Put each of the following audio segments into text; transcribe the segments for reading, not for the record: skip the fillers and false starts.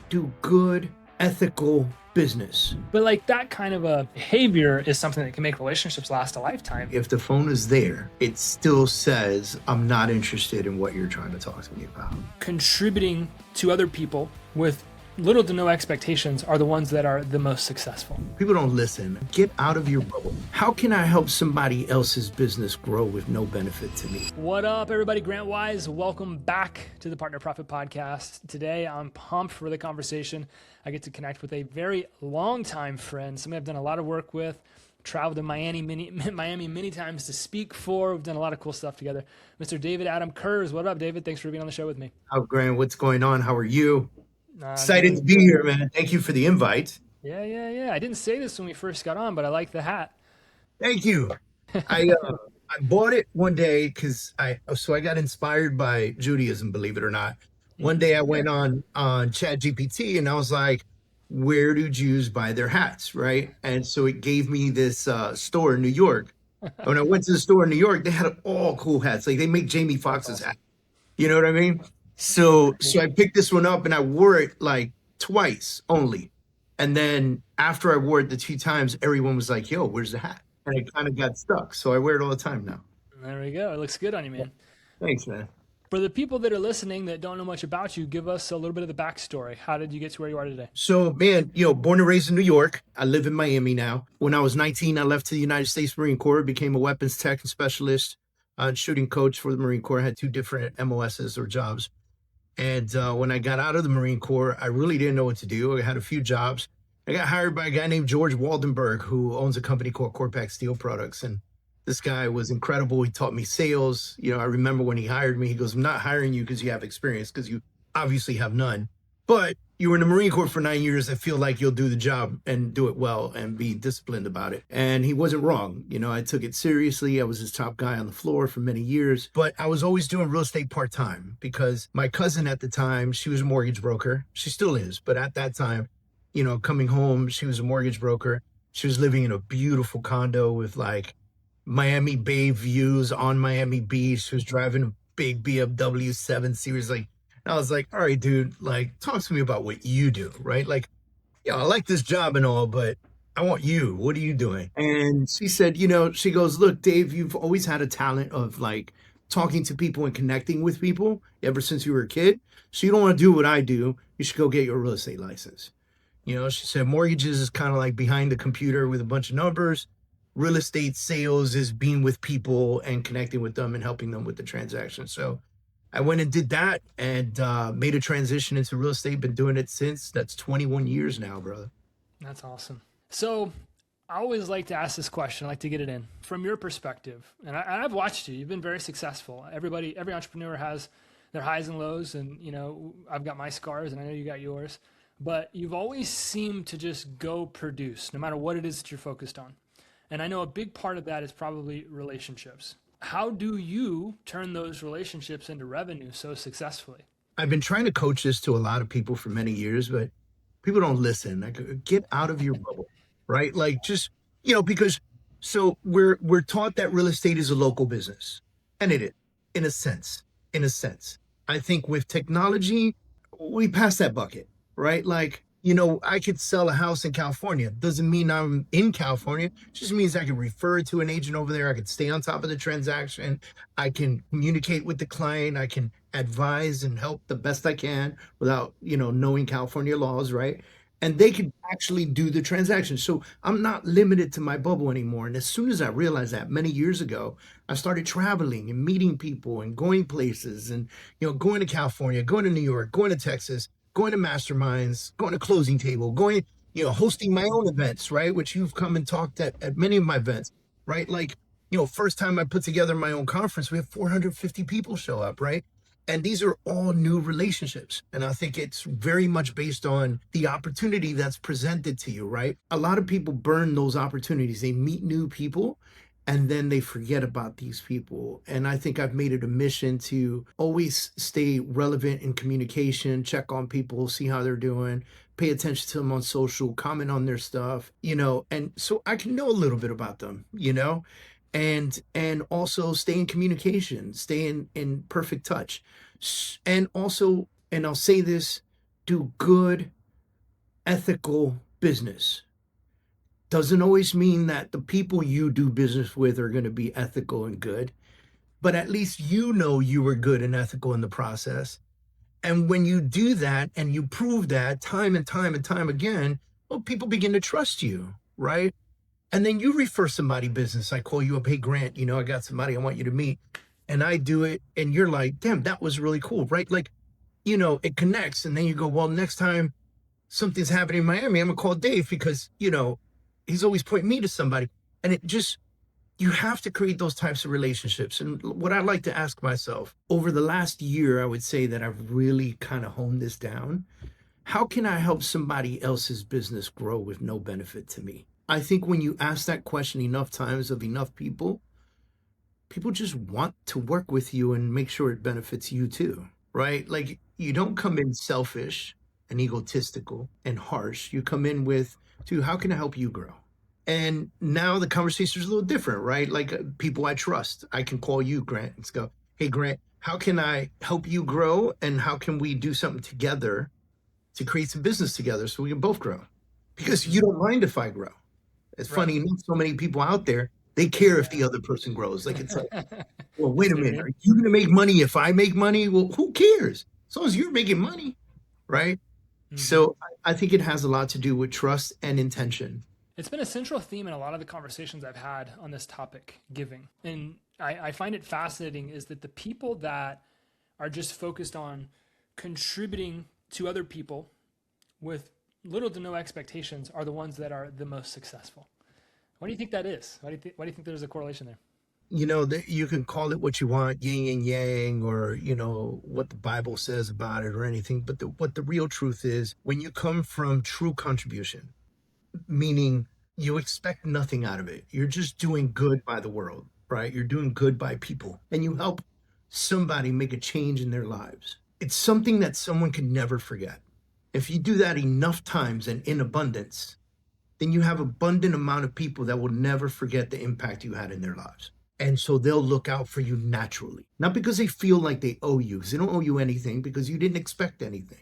do good, ethical business. But like that kind of a behavior is something that can make relationships last a lifetime. If the phone is there, it still says, I'm not interested in what you're trying to talk to me about. Contributing to other people with little to no expectations are the ones that are the most successful. People don't listen. Get out of your bubble. How can I help somebody else's business grow with no benefit to me? What up, everybody? Grant Wise. Welcome back to the Partner Profit Podcast. Today, I'm pumped for the conversation. I get to connect with a very long-time friend, somebody I've done a lot of work with, traveled to Miami many times to speak for. We've done a lot of cool stuff together. Mr. David Kurz. What up, David? Thanks for being on the show with me. Oh, Grant, what's going on? How are you? Excited to be here, man. Thank you for the invite. Yeah. I didn't say this when we first got on, but I like the hat. Thank you. I bought it one day because I got inspired by Judaism, believe it or not. One day I went on ChatGPT and I was like, where do Jews buy their hats, right? And so it gave me this store in New York. When I went to the store in New York, they had all cool hats. Like they make Jamie Foxx's hat. You know what I mean? So I picked this one up and I wore it like twice only. And then after I wore it the 2 times, everyone was like, yo, where's the hat? And it kind of got stuck. So I wear it all the time now. There we go. It looks good on you, man. Thanks, man. For the people that are listening that don't know much about you, give us a little bit of the backstory. How did you get to where you are today? So, man, born and raised in New York. I live in Miami now. When I was 19, I left to the United States Marine Corps, became a weapons tech and specialist and shooting coach for the Marine Corps. I had 2 different MOSs or jobs. And when I got out of the Marine Corps, I really didn't know what to do. I had a few jobs. I got hired by a guy named George Waldenberg, who owns a company called Corpac Steel Products. And this guy was incredible. He taught me sales. I remember when he hired me, he goes, I'm not hiring you because you have experience, because you obviously have none. But you were in the Marine Corps for 9 years. I feel like you'll do the job and do it well and be disciplined about it. And he wasn't wrong. I took it seriously. I was his top guy on the floor for many years. But I was always doing real estate part-time because my cousin at the time, she was a mortgage broker. She still is. But at that time, coming home, she was a mortgage broker. She was living in a beautiful condo with like Miami Bay views on Miami Beach. She was driving a big BMW 7 Series. I was like, all right, dude, like, talk to me about what you do, right? Like, I like this job and all, but I want you. What are you doing? And she said, she goes, look, Dave, you've always had a talent of like talking to people and connecting with people ever since you were a kid. So you don't want to do what I do. You should go get your real estate license. She said mortgages is kind of like behind the computer with a bunch of numbers. Real estate sales is being with people and connecting with them and helping them with the transaction. So I went and did that and made a transition into real estate. Been doing it since. That's 21 years now, brother. That's awesome. So I always like to ask this question. I like to get it in from your perspective. And I've watched you. You've been very successful. Every entrepreneur has their highs and lows. And, I've got my scars and I know you got yours. But you've always seemed to just go produce, no matter what it is that you're focused on. And I know a big part of that is probably relationships. How do you turn those relationships into revenue so successfully? I've been trying to coach this to a lot of people for many years, but people don't listen. Like, get out of your bubble, right? Like, just, because so we're taught that real estate is a local business, and it is, in a sense. I think with technology, we pass that bucket, right? Like, I could sell a house in California. Doesn't mean I'm in California. It just means I can refer to an agent over there. I can stay on top of the transaction. I can communicate with the client. I can advise and help the best I can without, knowing California laws, right? And they could actually do the transaction. So I'm not limited to my bubble anymore. And as soon as I realized that many years ago, I started traveling and meeting people and going places and, going to California, going to New York, going to Texas, going to masterminds, going to closing table, going, hosting my own events, right? Which you've come and talked at many of my events, right? Like, first time I put together my own conference, we have 450 people show up, right? And these are all new relationships. And I think it's very much based on the opportunity that's presented to you, right? A lot of people burn those opportunities. They meet new people and then they forget about these people. And I think I've made it a mission to always stay relevant in communication, check on people, see how they're doing, pay attention to them on social, comment on their stuff, and so I can know a little bit about them, and also stay in communication, stay in perfect touch. And also, and I'll say this, do good, ethical business. Doesn't always mean that the people you do business with are going to be ethical and good, but at least you know you were good and ethical in the process. And when you do that and you prove that time and time and time again, well, people begin to trust you, right? And then you refer somebody business. I call you up, hey, Grant, I got somebody I want you to meet. And I do it. And you're like, damn, that was really cool, right? Like, it connects. And then you go, well, next time something's happening in Miami, I'm going to call Dave because, he's always pointing me to somebody. And it just, you have to create those types of relationships. And what I like to ask myself over the last year, I would say that I've really kind of honed this down. How can I help somebody else's business grow with no benefit to me? I think when you ask that question enough times of enough people, people just want to work with you and make sure it benefits you too, right? Like you don't come in selfish and egotistical and harsh. You come in with, dude, how can I help you grow? And now the conversation is a little different, right? Like people I trust, I can call you, Grant, and go, hey, Grant, how can I help you grow? And how can we do something together to create some business together so we can both grow? Because you don't mind if I grow. It's Right. funny, so many people out there, they care if the other person grows. Like, it's like, well, wait a minute. Are you going to make money if I make money? Well, who cares? As long as you're making money, right? Mm-hmm. So I think it has a lot to do with trust and intention. It's been a central theme in a lot of the conversations I've had on this topic, giving. And I find it fascinating is that the people that are just focused on contributing to other people with little to no expectations are the ones that are the most successful. What do you think that is? Why do you think there's a correlation there? You can call it what you want, yin and yang, or, what the Bible says about it or anything. But what the real truth is, when you come from true contribution, meaning you expect nothing out of it. You're just doing good by the world, right? You're doing good by people and you help somebody make a change in their lives. It's something that someone can never forget. If you do that enough times and in abundance, then you have abundant amount of people that will never forget the impact you had in their lives. And so they'll look out for you naturally, not because they feel like they owe you, because they don't owe you anything because you didn't expect anything.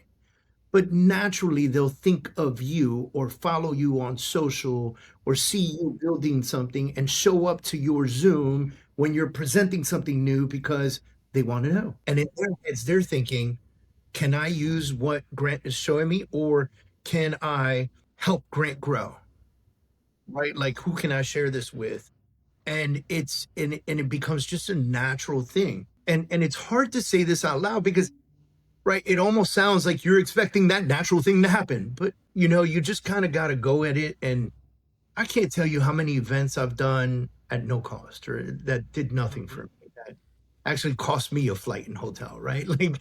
But naturally they'll think of you or follow you on social or see you building something and show up to your Zoom when you're presenting something new because they want to know. And in their heads, they're thinking, can I use what Grant is showing me, or can I help Grant grow? Right? Like, who can I share this with? And it becomes just a natural thing. And it's hard to say this out loud because, right, it almost sounds like you're expecting that natural thing to happen, but you just kind of got to go at it. And I can't tell you how many events I've done at no cost or that did nothing for me, that actually cost me a flight and hotel, right? Like,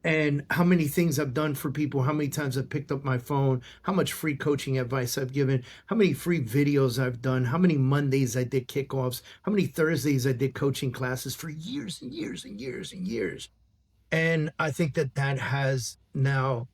and how many things I've done for people, how many times I've picked up my phone, how much free coaching advice I've given, how many free videos I've done, how many Mondays I did kickoffs, how many Thursdays I did coaching classes for years and years and years and years. And I think that has now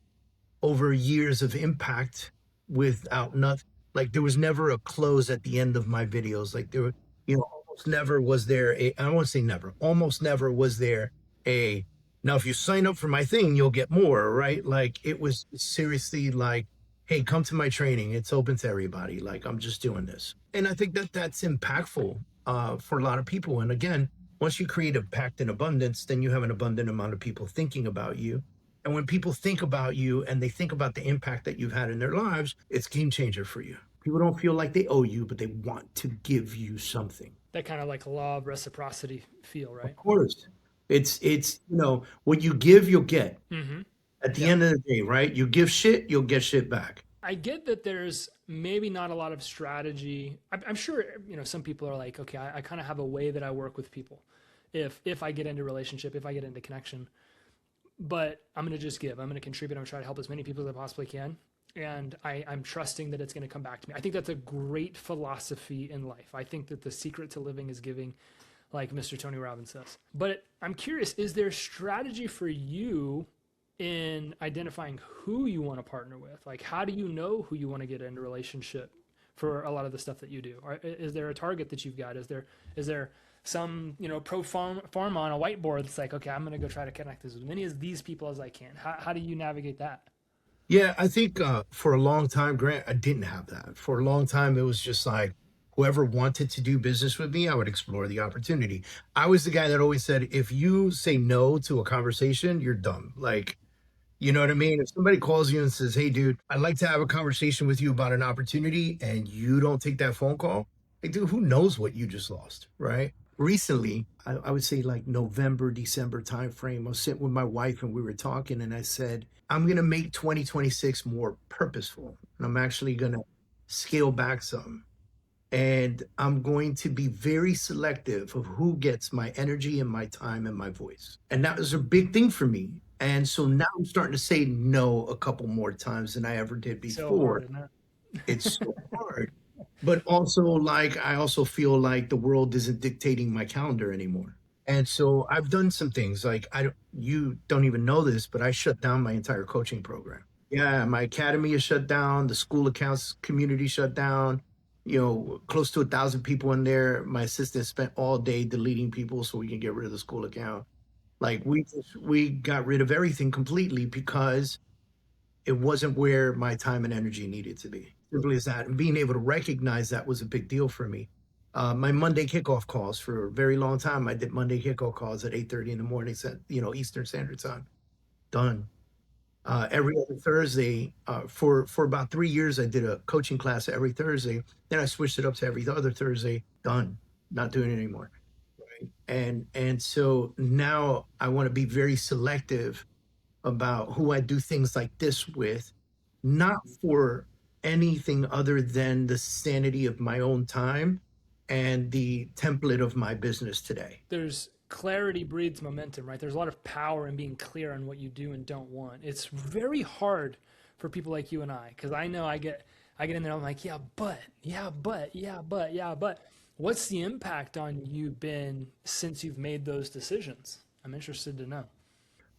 over years of impact without nothing. Like there was never a close at the end of my videos. Like there were, almost never was there I won't say never, almost never was there a, now if you sign up for my thing, you'll get more, right? Like it was seriously like, hey, come to my training. It's open to everybody. Like I'm just doing this. And I think that's impactful for a lot of people. And again, once you create impact and abundance, then you have an abundant amount of people thinking about you. And when people think about you and they think about the impact that you've had in their lives, it's game changer for you. People don't feel like they owe you, but they want to give you something. That kind of like law of reciprocity feel, right? Of course. It's what you give, you'll get. Mm-hmm. At the end of the day, right? You give shit, you'll get shit back. I get that there's maybe not a lot of strategy. I'm sure, some people are like, okay, I kind of have a way that I work with people. If I get into relationship, if I get into connection, but I'm going to just give, I'm going to contribute. I'm going to try to help as many people as I possibly can. And I'm trusting that it's going to come back to me. I think that's a great philosophy in life. I think that the secret to living is giving, like Mr. Tony Robbins says. But I'm curious, is there strategy for you in identifying who you want to partner with? Like, how do you know who you want to get into a relationship for a lot of the stuff that you do? Or is there a target that you've got? Is there some, pro form on a whiteboard that's like, okay, I'm going to go try to connect as many as these people as I can? How do you navigate that? Yeah, I think for a long time, Grant, I didn't have that. For a long time, it was just like whoever wanted to do business with me, I would explore the opportunity. I was the guy that always said, if you say no to a conversation, you're dumb. Like, you know what I mean? If somebody calls you and says, "Hey, dude, I'd like to have a conversation with you about an opportunity," and you don't take that phone call, hey, dude, who knows what you just lost, right? Recently, I would say like November, December timeframe, I was sitting with my wife and we were talking, and I said, I'm going to make 2026 more purposeful. And I'm actually going to scale back some. And I'm going to be very selective of who gets my energy and my time and my voice. And that was a big thing for me. And so now I'm starting to say no a couple more times than I ever did So before. hard, isn't It's it? so hard. But also, like, I also feel like the world isn't dictating my calendar anymore. And so I've done some things like you don't even know this, but I shut down my entire coaching program. Yeah, my academy is shut down, the school accounts community shut down, close to 1,000 people in there. My assistant spent all day deleting people so we can get rid of the school account. Like we got rid of everything completely because it wasn't where my time and energy needed to be. Simply as that. And being able to recognize that was a big deal for me. My Monday kickoff calls for a very long time. I did Monday kickoff calls at 8:30 in the morning, Eastern Standard Time. Done. Every other Thursday, for about 3 years, I did a coaching class every Thursday. Then I switched it up to every other Thursday. Done. Not doing it anymore. Right. And so now I want to be very selective about who I do things like this with, not for anything other than the sanity of my own time and the template of my business today. There's clarity breeds momentum, right? There's a lot of power in being clear on what you do and don't want. It's very hard for people like you and I, because I know I get in there, I'm like, yeah, but, yeah, but, yeah, but, yeah, but. What's the impact on you been since you've made those decisions? I'm interested to know.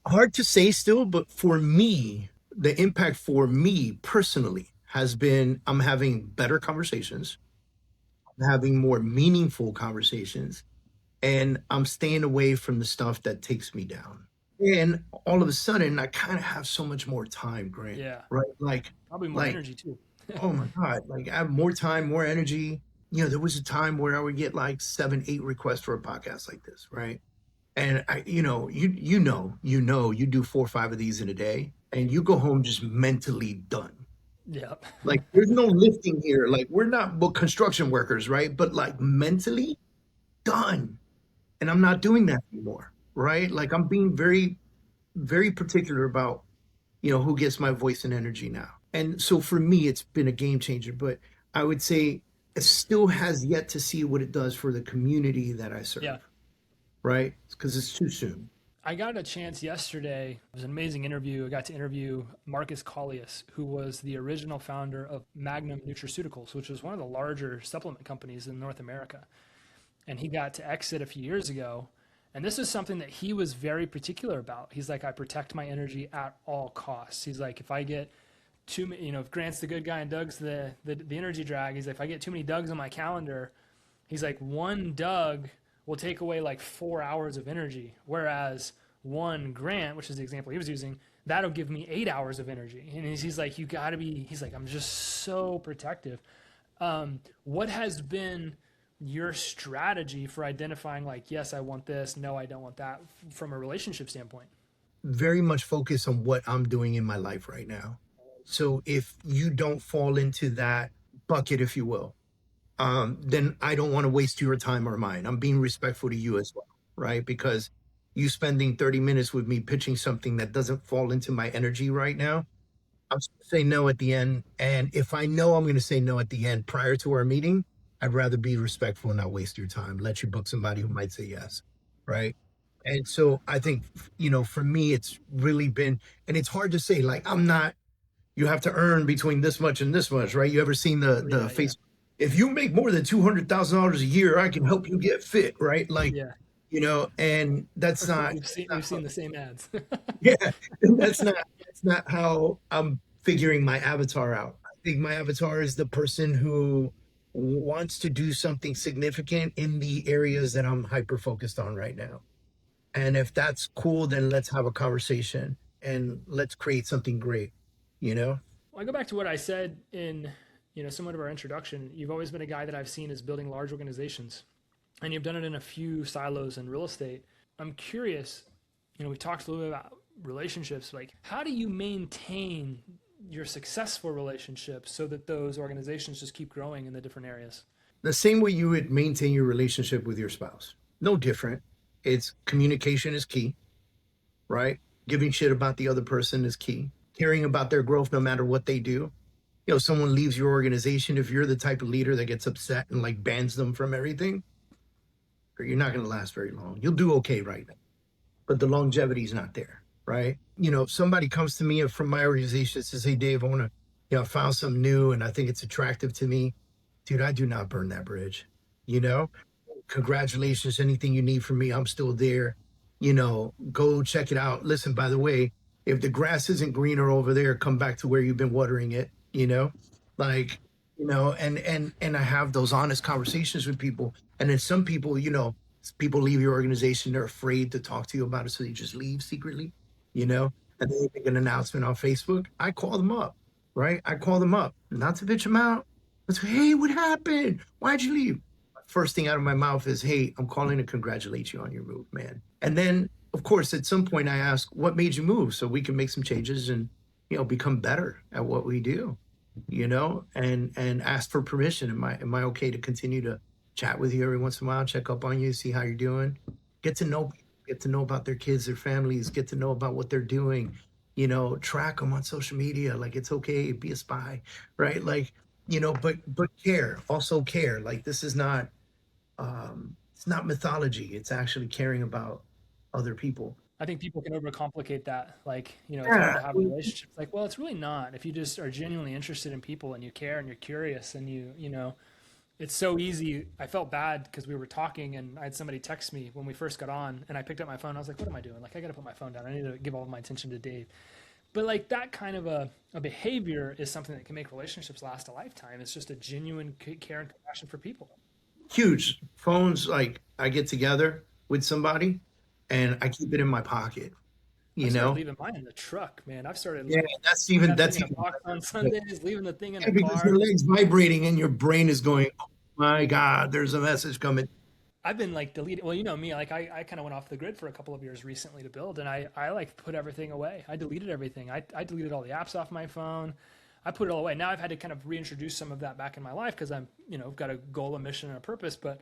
Hard to say still, but for me, the impact for me personally has been I'm having better conversations, I'm having more meaningful conversations, and I'm staying away from the stuff that takes me down. And all of a sudden, I kind of have so much more time, Grant, Yeah, right? Like, probably more like, energy too. oh my God, like I have more time, more energy. There was a time where I would get like 7, 8 requests for a podcast like this, right? And you do 4 or 5 of these in a day, and you go home just mentally done. Yeah. Like there's no lifting here. Like we're not book construction workers, right? But like mentally done. And I'm not doing that anymore, right? Like I'm being very, very particular about, who gets my voice and energy now. And so for me, it's been a game changer, but I would say it still has yet to see what it does for the community that I Yeah. serve, right? Because it's too soon. I got a chance yesterday. It was an amazing interview. I got to interview Marcus Collius, who was the original founder of Magnum Nutraceuticals, which was one of the larger supplement companies in North America. And he got to exit a few years ago. And this is something that he was very particular about. He's like, I protect my energy at all costs. He's like, if I get too many, if Grant's the good guy and Doug's the energy drag, he's like, if I get too many Dougs on my calendar, he's like, one Doug will take away like 4 hours of energy, whereas one Grant, which is the example he was using, that'll give me 8 hours of energy. And he's like, you got to be. He's like, I'm just so protective. What has been your strategy for identifying like, yes, I want this, no, I don't want that, from a relationship standpoint? Very much focused on what I'm doing in my life right now. So if you don't fall into that bucket, if you will, then I don't want to waste your time or mine. I'm being respectful to you as well, right? Because you spending 30 minutes with me pitching something that doesn't fall into my energy right now, I'm going to say no at the end. And if I know I'm going to say no at the end prior to our meeting, I'd rather be respectful and not waste your time. Let you book somebody who might say yes. Right. And so I think, for me, it's really been, and it's hard to say, like, I'm not, you have to earn between this much and this much, right? You ever seen the Yeah, yeah, face? If you make more than $200,000 a year, I can help you get fit, right? Like, yeah. and that's not, we've seen not we've seen the same ads. yeah, that's not how I'm figuring my avatar out. I think my avatar is the person who wants to do something significant in the areas that I'm hyper focused on right now. And if that's cool, then let's have a conversation and let's create something great. you know? Well, I go back to what I said in, somewhat of our introduction. You've always been a guy that I've seen is building large organizations, and you've done it in a few silos in real estate. I'm curious, we talked a little bit about relationships. Like, how do you maintain your successful relationships so that those organizations just keep growing in the different areas? The same way you would maintain your relationship with your spouse. No different. It's communication is key, right? Giving shit about the other person is key. Caring about their growth no matter what they do. Someone leaves your organization, if you're the type of leader that gets upset and like bans them from everything, you're not going to last very long. You'll do okay right now, but the longevity is not there, right? If somebody comes to me from my organization and says, "Hey, Dave, I want to, I found something new and I think it's attractive to me," dude, I do not burn that bridge. You know, congratulations, anything you need from me, I'm still there. Go check it out. Listen, by the way, if the grass isn't greener over there, come back to where you've been watering it, like, and I have those honest conversations with people. And then some people, people leave your organization, they're afraid to talk to you about it. So they just leave secretly, and then they make an announcement on Facebook. I call them up, right? I call them up, not to bitch them out. But hey, what happened? Why'd you leave? First thing out of my mouth is, "Hey, I'm calling to congratulate you on your move, man." And then, of course, at some point I ask, "What made you move?" So we can make some changes and, become better at what we do, and ask for permission. Am I okay to continue to chat with you every once in a while, check up on you, see how you're doing, get to know people, get to know about their kids, their families, get to know about what they're doing, track them on social media. Like, it's okay, be a spy, right? Like, but care, also care. Like, this is not it's not mythology. It's actually caring about other people. I think people can overcomplicate that. Like, it's hard Yeah. to have a relationship. It's like, well, it's really not. If you just are genuinely interested in people and you care and you're curious and it's so easy. I felt bad because we were talking and I had somebody text me when we first got on and I picked up my phone. I was like, what am I doing? Like, I got to put my phone down. I need to give all of my attention to Dave. But like that kind of a behavior is something that can make relationships last a lifetime. It's just a genuine care and compassion for people. Huge phones. Like, I get together with somebody and I keep it in my pocket, I you started know? leaving mine in the truck, man. I've started Yeah, like that's putting even, that thing that's in a even box on better. Sundays, leaving the thing in Yeah, the because car. your leg's vibrating and your brain is going, "Oh my God, there's a message coming." I've been like deleting. Well, you know me, like I kind of went off the grid for a couple of years recently to build, and I like put everything away. I deleted everything. I deleted all the apps off my phone. I put it all away. Now I've had to kind of reintroduce some of that back in my life because I'm, got a goal, a mission, and a purpose. But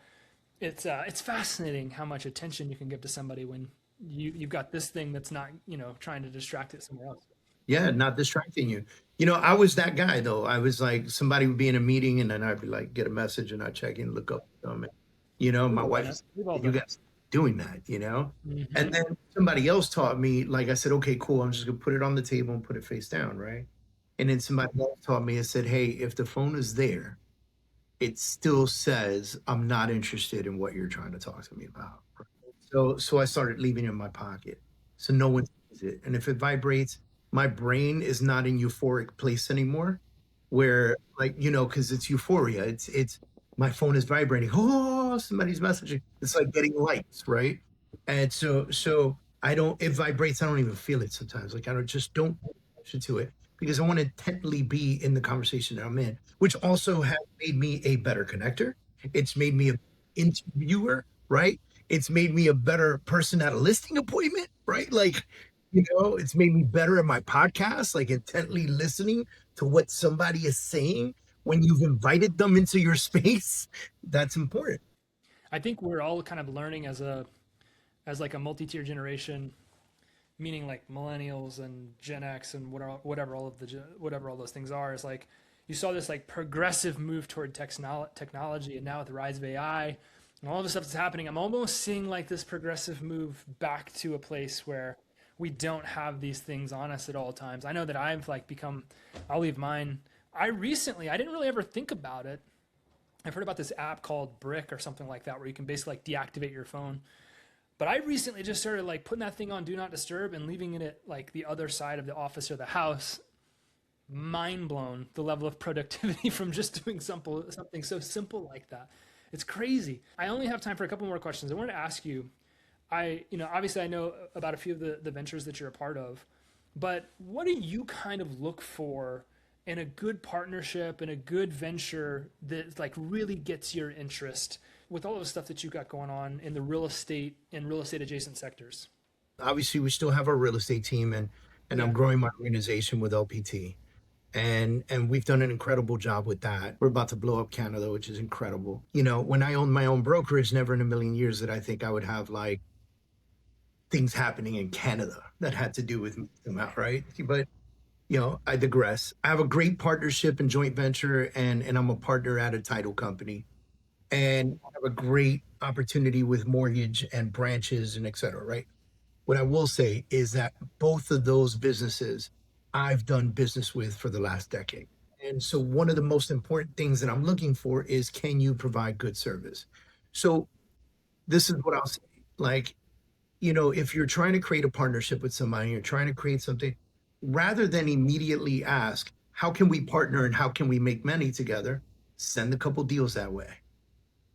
it's fascinating how much attention you can give to somebody when you've got this thing that's not, trying to distract it somewhere else. Yeah, not distracting you. I was that guy though. I was like, somebody would be in a meeting and then I'd be like, get a message and I'd check in, look up them. We've My all done wife it. is We've all like, "You done it. guys doing that?" And Hmm. then somebody else taught me, like, I said, "Okay, cool. I'm just gonna put it on the table and put it face down, right?" And then somebody else taught me and said, "Hey, if the phone is there, it still says I'm not interested in what you're trying to talk to me about." So I started leaving it in my pocket. So no one sees it. And if it vibrates, my brain is not in euphoric place anymore where, like, because it's euphoria. It's my phone is vibrating. Oh, somebody's messaging. It's like getting likes, right? And so I don't, it vibrates, I don't even feel it sometimes. Like, I don't pay attention to it because I want to intently be in the conversation that I'm in, which also has made me a better connector. It's made me an interviewer, right? It's made me a better person at a listing appointment, right? Like, it's made me better at my podcast, like intently listening to what somebody is saying when you've invited them into your space. That's important. I think we're all kind of learning as like a multi-tier generation, meaning like millennials and Gen X and whatever all of whatever all those things are. Is like you saw this like progressive move toward technology, and now with the rise of AI and all the stuff that's happening, I'm almost seeing like this progressive move back to a place where we don't have these things on us at all times. I know that I've like become. I'll leave mine. I didn't really ever think about it. I've heard about this app called Brick or something like that, where you can basically like deactivate your phone. But I recently just started like putting that thing on Do Not Disturb and leaving it at like the other side of the office or the house. Mind blown the level of productivity from just doing something so simple like that. It's crazy. I only have time for a couple more questions. I wanted to ask you, obviously I know about a few of the ventures that you're a part of. But what do you kind of look for in a good partnership and a good venture that like really gets your interest with all the stuff that you got going on in the real estate and real estate adjacent sectors? Obviously, we still have our real estate team, and I'm Yeah. growing my organization with LPT. And we've done an incredible job with that. We're about to blow up Canada, which is incredible. When I owned my own brokerage, never in a million years did I think I would have like things happening in Canada that had to do with me somehow, right? But I digress. I have a great partnership and joint venture, and I'm a partner at a title company, and I have a great opportunity with mortgage and branches and et cetera, right? What I will say is that both of those businesses I've done business with for the last decade. And so one of the most important things that I'm looking for is, can you provide good service? So this is what I'll say. Like, if you're trying to create a partnership with somebody, you're trying to create something, rather than immediately ask, how can we partner and how can we make money together? Send a couple deals that way,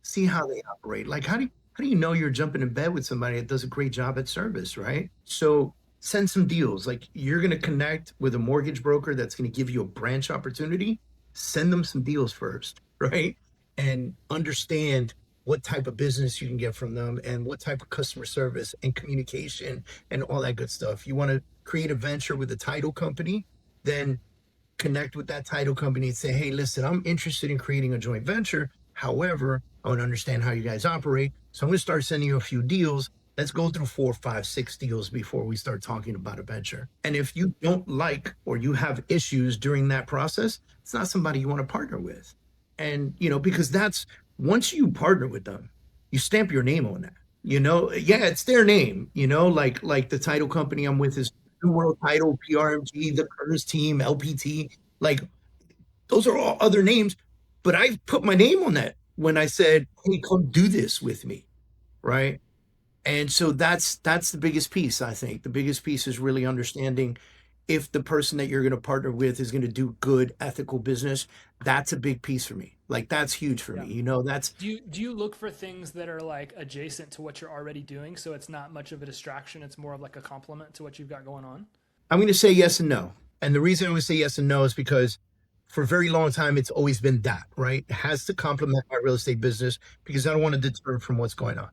see how they operate. Like, how do you know you're jumping in bed with somebody that does a great job at service, right? So send some deals. Like, you're going to connect with a mortgage broker that's going to give you a branch opportunity. Send them some deals first, right? And understand what type of business you can get from them and what type of customer service and communication and all that good stuff. You want to create a venture with a title company, then connect with that title company and say, hey, listen, I'm interested in creating a joint venture. However, I want to understand how you guys operate. So I'm going to start sending you a few deals. Let's go through 4, 5, 6 deals before we start talking about a venture. And if you don't like or you have issues during that process, it's not somebody you want to partner with. And, because that's once you partner with them, you stamp your name on that. Yeah, it's their name, like the title company I'm with is New World Title, PRMG, the Kurz team, LPT. Like, those are all other names, but I put my name on that when I said, "Hey, come do this with me," right? And so that's the biggest piece. I think the biggest piece is really understanding if the person that you're going to partner with is going to do good, ethical business. That's a big piece for me. Like, that's huge for Yeah. me. That's Do you look for things that are like adjacent to what you're already doing, so it's not much of a distraction? It's more of like a complement to what you've got going on. I'm going to say yes and no. And the reason I'm going to say yes and no is because for a very long time, it's always been that, right? It has to complement my real estate business because I don't want to deter from what's going on.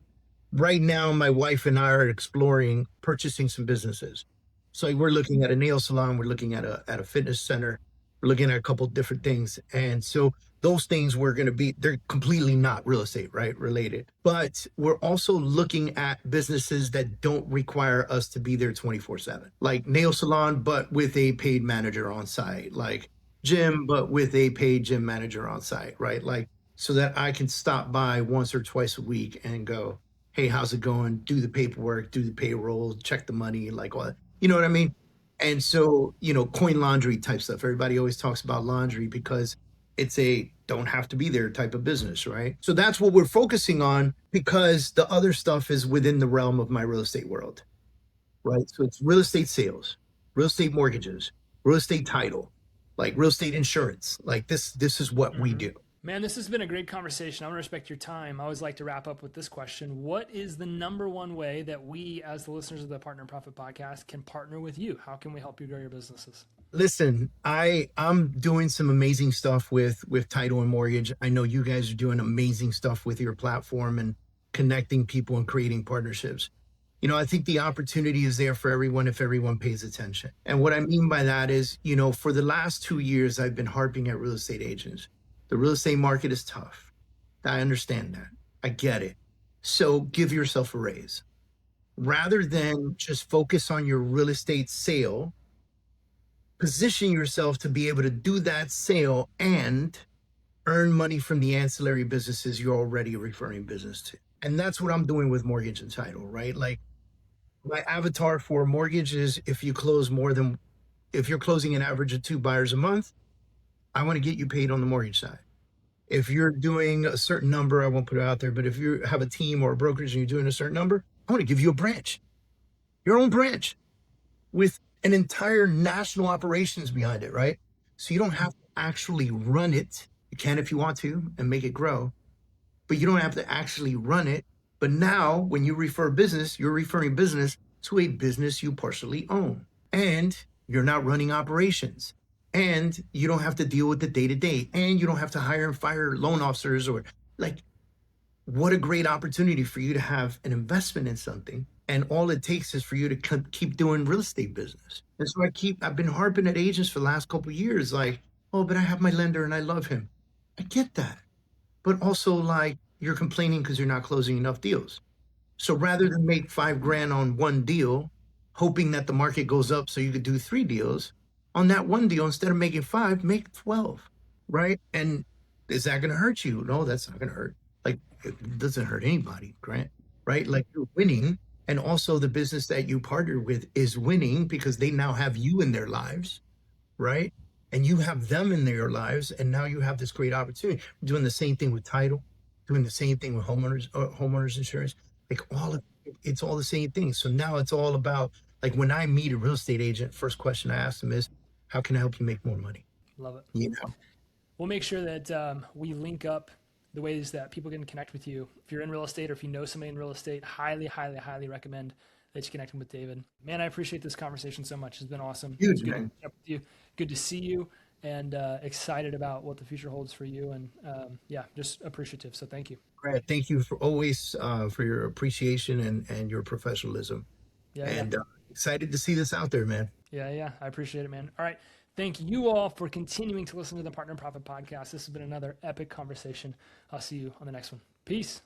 Right now, my wife and I are exploring purchasing some businesses. So we're looking at a nail salon, we're looking at a fitness center, we're looking at a couple different things. And so those things they're completely not real estate, right? Related. But we're also looking at businesses that don't require us to be there 24/7. Like nail salon, but with a paid manager on site, like gym, but with a paid gym manager on site, right? Like, so that I can stop by once or twice a week and go, hey, how's it going? Do the paperwork, do the payroll, check the money, like all that. You know what I mean? And so, coin laundry type stuff. Everybody always talks about laundry because it's a don't have to be there type of business, right? So that's what we're focusing on because the other stuff is within the realm of my real estate world, right? So it's real estate sales, real estate mortgages, real estate title, like real estate insurance. Like this is what we Mm-hmm. do. Man, this has been a great conversation. I want to respect your time. I always like to wrap up with this question. What is the number one way that we, as the listeners of the Partner and Profit podcast, can partner with you? How can we help you grow your businesses? Listen, I'm doing some amazing stuff with title and mortgage. I know you guys are doing amazing stuff with your platform and connecting people and creating partnerships. I think the opportunity is there for everyone if everyone pays attention. And what I mean by that is, for the last 2 years, I've been harping at real estate agents. The real estate market is tough. I understand that. I get it. So give yourself a raise. Rather than just focus on your real estate sale, position yourself to be able to do that sale and earn money from the ancillary businesses you're already referring business to. And that's what I'm doing with mortgage and title, right? Like, my avatar for mortgage is if you're closing an average of 2 buyers a month, I want to get you paid on the mortgage side. If you're doing a certain number, I won't put it out there, but if you have a team or a brokerage and you're doing a certain number, I want to give you a branch, your own branch with an entire national operations behind it, right? So you don't have to actually run it. You can if you want to and make it grow, but you don't have to actually run it. But now when you refer business, you're referring business to a business you partially own. And You're not running operations, and you don't have to deal with the day to day, and you don't have to hire and fire loan officers or like, what a great opportunity for you to have an investment in something. And all it takes is for you to keep doing real estate business. And so I've been harping at agents for the last couple of years, like, oh, but I have my lender and I love him. I get that. But also, like, you're complaining because you're not closing enough deals. So rather than make $5,000 on one deal, hoping that the market goes up so you could do 3 deals, on that one deal, instead of making 5, make 12, right? And is that going to hurt you? No, that's not going to hurt. Like, it doesn't hurt anybody, Grant, right? Like, you're winning. And also the business that you partner with is winning because they now have you in their lives, right? And you have them in their lives, and now you have this great opportunity. We're doing the same thing with title, doing the same thing with homeowners insurance. Like, it's all the same thing. So now it's all about, like, when I meet a real estate agent, first question I ask them is, how can I help you make more money? Love it. You know, We'll make sure that we link up the ways that people can connect with you. If you're in real estate or if you know somebody in real estate, highly, highly, highly recommend that you connect with David. Man, I appreciate this conversation so much. It's been awesome. huge, It's good man. to catch up with you. Good to see you, and excited about what the future holds for you. And yeah, just appreciative. So thank you. Grant, thank you for always for your appreciation and your professionalism. Yeah, And yeah. excited to see this out there, man. Yeah, yeah. I appreciate it, man. All right. Thank you all for continuing to listen to the Partner and Profit podcast. This has been another epic conversation. I'll see you on the next one. Peace.